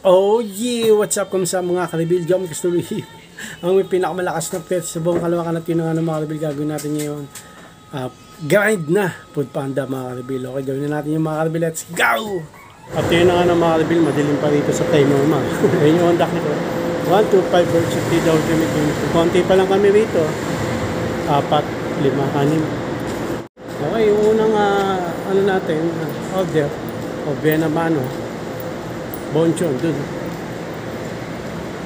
Oh yeah! What's up sa mga karibil? Jom Kastuloy. Ang may pinakamalakas na pet sa buong Kalawakan at Tinungan ng mga karibil. Gagawin natin ngayon. Grind na Food Panda mga karibil. Okay, gawin na natin yung mga karibil. Let's go! At yun na nga ng mga karibil. Madilim pa rito sa timer ma. Ayun yung ondak nito. 1, 2, 5, 4, 60 daw limit. Konti pa lang kami rito. 4, 5, 6. Okay, yung unang ano natin, order. O Benamano. Bonchon, dun.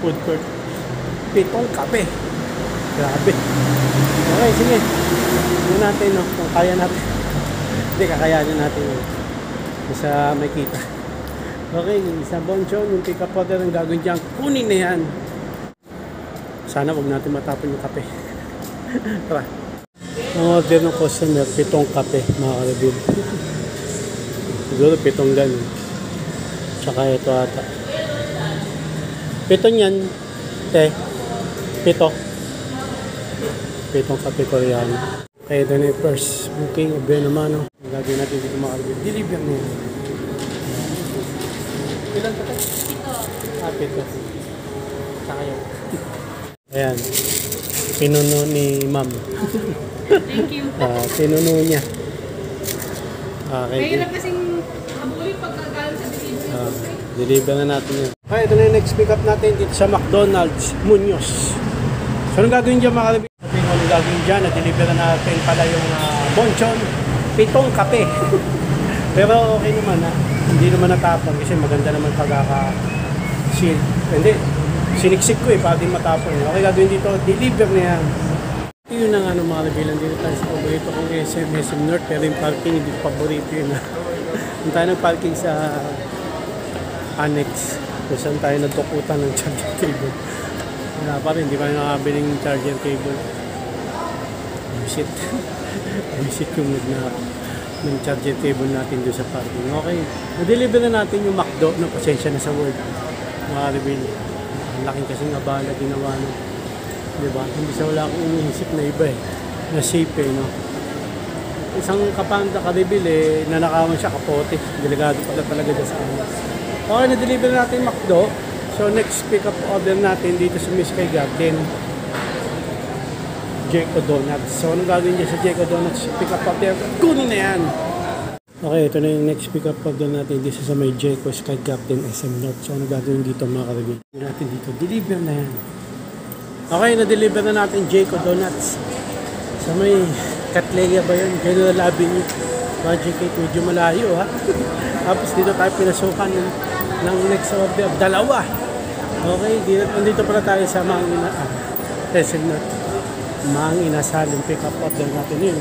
Food court. 7 kape. Grabe. Okay, sige. Ano natin, no? Kung kaya natin. Hindi, kakayanin natin. Sa may kita. Okay, sa bonchon, yung pick up order ang gagawin dyan. Kunin na yan. Sana wag natin matapon yung kape. Tara. Ang order ng customer, 7 kape, mga karabid. Siguro 7 ganun. Tsaka ito ata. 7 yan. 7 kape koreano. Okay, ito na yung first booking of Benamano. Ang gagawin natin dito mga kalibig. Deliver na yan. Ilan pa tayo? 7. Tsaka yun. Ayan. Pinuno ni ma'am. Thank you. Pinuno niya. Okay. Mahirap kasing habulin pagkagalang sa delivery. Deliver na natin yun. Okay, ito na yung next pick up natin dito sa McDonald's Muñoz. So, anong gagawin dyan mga kalibig? Anong gagawin dyan? Na-deliver na natin pala yung bonchon, 7 kape. Pero okay naman ha. Hindi naman natapon kasi maganda naman pagkaka-shield. Hindi. Siniksik ko para di matapon. Okay, gagawin dito. Deliver na yan. Yun na nga ng mga kabilang dito tayo sa paborito kong SM North. Pero yung parking hindi paborito yun ha. Yung tayo ng parking sa Annex. Kung saan tayo nagtukutan ng charger cable. Wala pa rin, hindi pa rin nakabiling charger cable. Visit. Visit yung ng charger cable natin doon sa parking. Okay, na-deliver na natin yung McDo. No, pasensya na sa word. Mga reveal. Ang laking kasing abala ginawa no. Diba? Hindi sa wala akong iniisip na iba eh. Na safe eh, no? Isang kapanda ka-reveal eh, nanakawan siya kapote. Delegado pala talaga dyan sa amin. Okay, na-deliver natin yung McDo. So, next pick-up order natin dito sa Miskay Garden. Jayco Donuts. So, anong gagawin dyan sa Jayco Donuts? Pick-up order. Kunin na yan! Okay, ito na yung next pick-up order natin dito sa may Jayco Sky Garden SM North. So, anong gagawin dito mga karibig? Natin dito. Deliver na yan. Okay, na-deliver na natin Jayco Donuts. Sa may Catleya ba yun? General Avenue. Project 8. Medyo malayo ha. Tapos dito tayo pinasukan ng next order. 2. Okay, dito pala tayo sa SM North. Mang Inasalong pick-up order natin yun.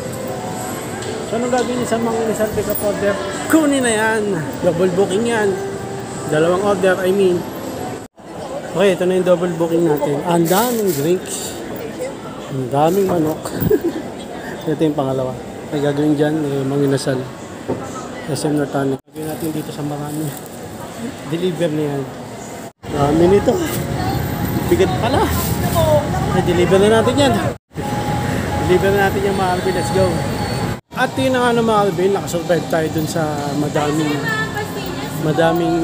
So, anong gagawin niyo sa Mang Inasal pick-up order? Kunin na yan! Double booking yan. 2 order, I mean. Okay, ito na yung double booking natin. Ang daming drinks. Ang daming manok. Ito yung pangalawa. Ay gagawin dyan, Mang Inasal. SM North Tonic. Gagawin natin dito sa Marami. Deliver na yan. Dami nito. Bigat pala. Deliver na natin yan. Deliver na natin yung mga Alvin. Let's go. At yun na nga ng mga Alvin. Nakasurvive tayo dun sa madaming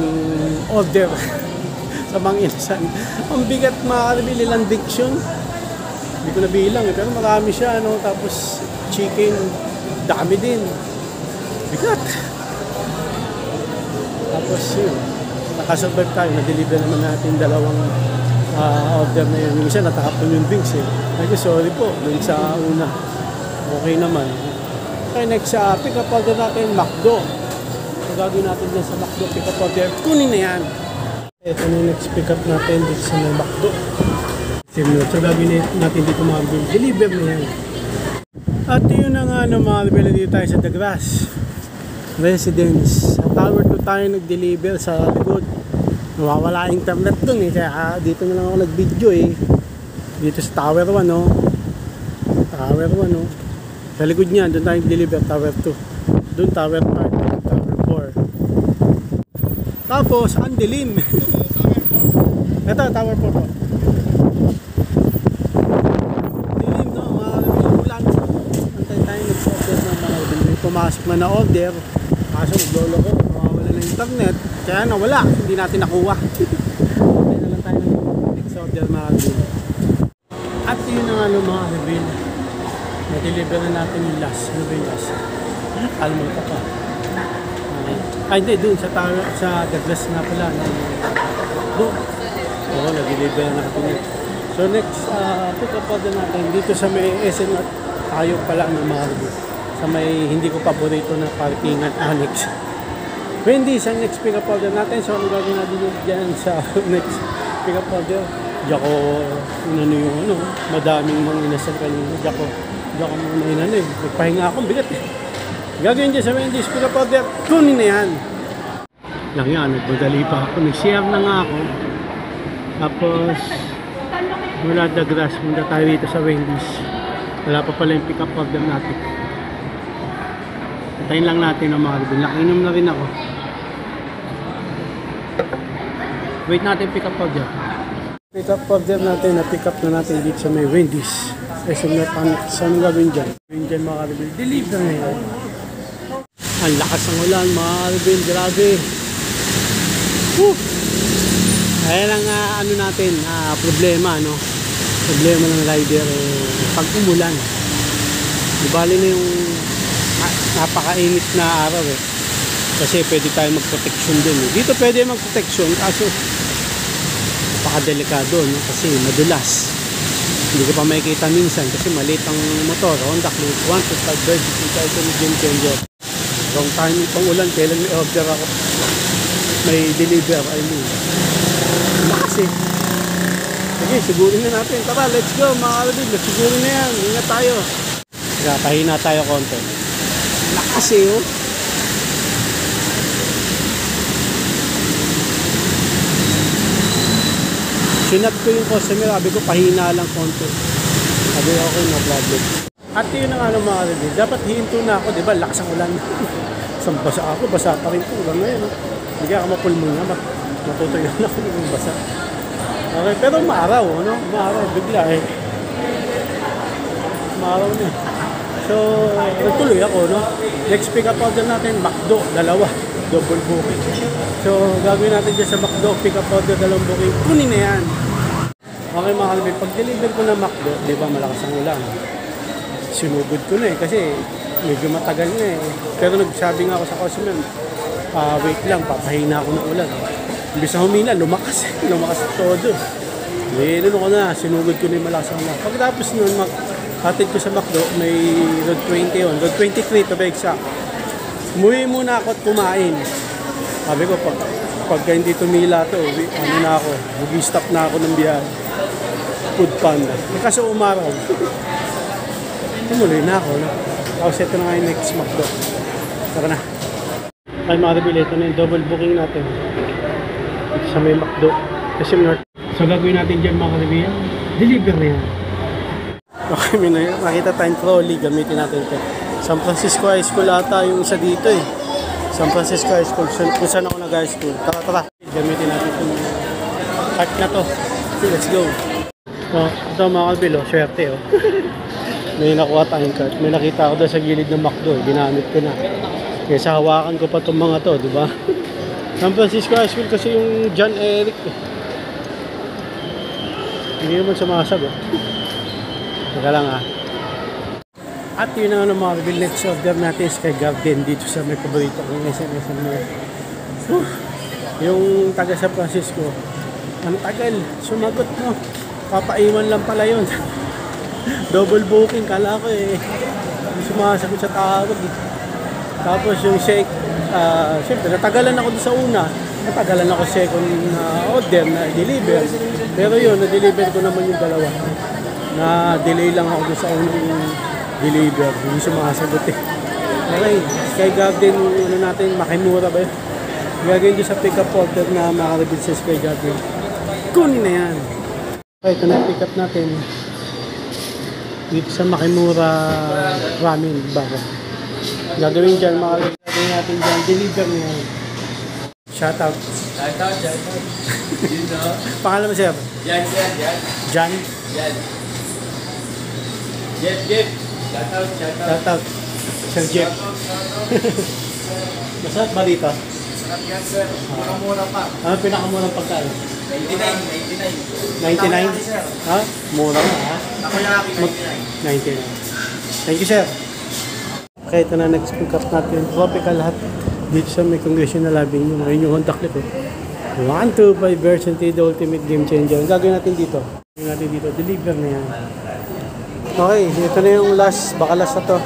order sa Mang Inasal. Ang bigat mga Alvin. Ilang diction. Hindi ko nabilang eh. Pero marami siya. Ano? Tapos chicken. Dami din. Bigat. Tapos yun. Nakasurvive tayo. Na-deliver naman natin 2 order na yun. Yung isa natapon yung drinks eh. Ay, sorry po. Doon sa una. Okay naman. Okay, next pick up order natin, McDo. So, gagawin natin dyan sa McDo. Pick up order. Kunin na yan. Ito na yung next pick up natin dito sa McDo. So, gagawin natin dito mga bill. Deliver na yan. At yun na nga mga bill. Dito tayo sa The Grass Residence. Sa Tower 2 tayo nag-deliver sa likod. Nawawala internet dun eh, kaya dito na lang ako nag-video eh. Dito sa Tower 1 no. Tower 1 no. Sa likod niya, doon tayo deliver Tower 2. Doon Tower 5, Tower 4. Tapos, ang dilim. Ito, Tower 4 po. Dilim no, mga ulan. Antay tayo nag-order ng mga pumasok na order. Kaso naglolo ko, mawawala na ng internet, kaya nawala, hindi natin nakuha. Kaya na lang tayo ng next order mga reveal. At yun na nga mga reveal, na-deliver na natin yung last. Ano ba yung last? Almond pa pa. Ay hindi, doon sa Douglas nga pala. Doon. Oo, nag-deliver na natin yun. So next, pick up order natin dito sa may SM at ayaw pala ng mga reveal. Sa may hindi ko paborito na parking at annex. Wendy, sa next pick up order natin, so ano gagawin natin dyan sa next pick up order? Diyan yung madaming mga inasal kanina. Diyan ko muna inano eh. Nagpahinga akong bigat eh. Gagawin dyan sa Wendy's pick up order, kunin na yan. Lang yan, nagmadali pa ako. Nag-share na nga ako. Tapos, mula Douglas, muna tayo dito sa Wendy's. Wala pa pala yung pick up order natin. Tayin lang natin ang mga ribon. Nakinom na rin ako. Wait natin pick up order. Pick up order natin, na-pick up na natin dito sa may Wendy's. Kasi saan gagawin dyan? Gagawin dyan mga ribon. Deliver na yan. Ang lakas ng ulan mga ribon. Grabe. Woo! Ayan ang ano natin, problema, no? Problema ng rider pag umulan. Ibali na yung napakainit na araw eh. Kasi pwede tayo mag-protection din eh. Dito pwede mag-protection kaso napakadelikado, no? Kasi madulas. Hindi ko pa makikita minsan kasi maliit ang motor. Honda Click 125 Verge. Kita ito ni Game Changer. Wrong time itong ulan. Kailan may order ako. May deliver, I mean. Kasi sige, sigurin na natin. Tara, let's go mga kalabig. Sigurin na yan. Ingat tayo. Pahina tayo konti. Lakas eh, oh. Sinat ko yung customer, sabi ko pahina lang konti. Sabi ko, okay, no problem. At yun ang ano mga kalabig. Dapat hihinto na ako, di ba? Lakas ang ulan. Isang basa ako, basa pa rin po. Ulan ngayon, oh. Hindi kaya ako mapulmon na. Matutuyo na ako ng basa. Okay, pero maaraw, ano? Maaraw, bigla eh. Maaraw na. So, nagtuloy ako, no? Next pick up order natin, McDo, dalawa. Double booking. So, gagawin natin dyan sa McDo, pick up order, dalawang booking. Kunin na yan. Okay mga kalabig, pag deliver ko na McDo, di ba malakas ang ulan. Sinugod ko na eh, kasi medyo matagal na eh. Pero nagsabi nga ako sa customer, wait lang, papahina ako ng ulan. Imbis na humina, lumakas eh. Lumakas todo. Eh, ano ko na, sinugod ko na yung malakas ang ulan. Pagkatapos nun, hatid ko sa McDo, may Road 20 yun. Road 23 to be exact. Umuwi muna ako at kumain. Sabi ko, pagka hindi tumila to, ano na ako, mag-stop na ako ng biyahe. Food Panda. Kasi umaraw. Tumuloy na ako. No? Tapos ito na nga yung next McDo. Tara na. Ay mga rebel, ito na yung double booking natin. Ito sa may McDo. Kasi North. So gagawin natin dyan mga rebel. Deliver na yan. Okay, makita tayong trolley. Gamitin natin ito. San Francisco High School ata yung isa dito eh. San Francisco High School. Kung saan ako nag-high school. Tara. Gamitin natin itong park na to. Okay, let's go. So, ito mga kalbil, oh. Swerte oh. May nakuha tayong card. May nakita ako doon sa gilid ng McDo. Ginamit ko na. Kaya sa hawakan ko pa itong mga to, di ba? San Francisco High School kasi yung John Eric eh. Hindi naman sumasagot. Teka lang ah. At yun ang mga rebel, next order natin sa kay Garden dito sa may paborito kong SMS mo. Yung taga San Francisco, ang tagal, sumagot mo. Papaiwan lang pala yun. Double booking, kala ko eh. Sumasagot sa tawag eh. Tapos yung shake, siyempre natagalan ako doon sa una. Natagalan ako second order na i-deliver. Pero yun, na-deliver ko naman yung dalawa. Na-delay lang ako doon sa unang deliver. Hindi sumasagot eh. Okay, kay Garden, ano natin, makimura ba yun? Gagawin doon sa pick-up order na makarebid sa kay Garden. Kunin na yan. Okay, ito na pick up natin. Dito sa Makimura Ramen Bar. Gagawin dyan, gagawin natin dyan. Deliver na yan. Shoutout. Shoutout. Pangalan mo sir? Jan. Jan? Jan. Jeff. Shoutout. Sir Jeff. Masarap ba dito? Yan sir, mura-mura pa. Ano pinakamurang pagkain? 99. 99? Ha? Mura na ha? Takoyaki, 99. 99. Thank you, sir. Okay, ito na next pick up natin. Tropical lahat. Dito sa may Congressional Avenue. Ngayon yung contact nito. 125 version 3, the ultimate game changer. Ang gagawin natin dito? Deliver na yan. Okay, ito na yung last. Baka last na to.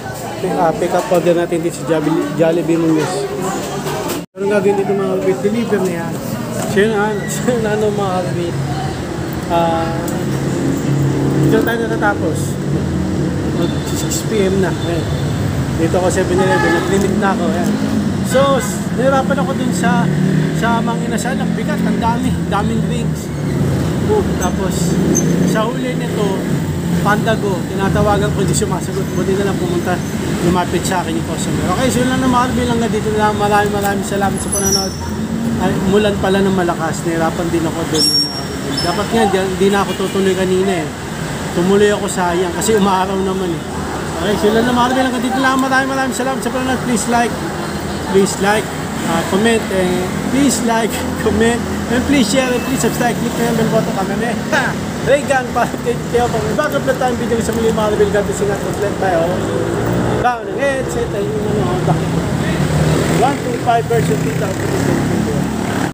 Pick up order natin dito sa Jollibee Muñoz. Anong gagawin dito mga kabit? Deliver na yan. So yun na ano mga kabit. Dito tayo natatapos. 6 PM na. Ayan. Dito ako 7-Eleven, nag-limit na ako. Ayan. So, nahirapan ako dun sa Mang Inasal. Ang bigat, ang daming drinks. Tapos, sa huli nito, Pandago, tinatawagan ko, hindi sumasagot. Buti na lang pumunta, lumapit sa akin yung customer. Okay, so yun lang na mga bilang nga dito na maraming salamat sa panonood. Ay, mulan pala ng malakas, nahirapan din ako dun. Dapat nga, hindi na ako tutuloy kanina eh. Tumuloy ako sayang kasi umaaraw naman eh. Okay, so yun lang na mga bilang nga dito lang. Maraming salamat sa panonood. Please like, comment, please like, comment, and please share, and please subscribe, click na yung bell button kami. Regan, para kayo pang bago-upload tayong video sa muli mga rebel ganto singat complete tayo. Down and headset, ayun yung 125 version 2000.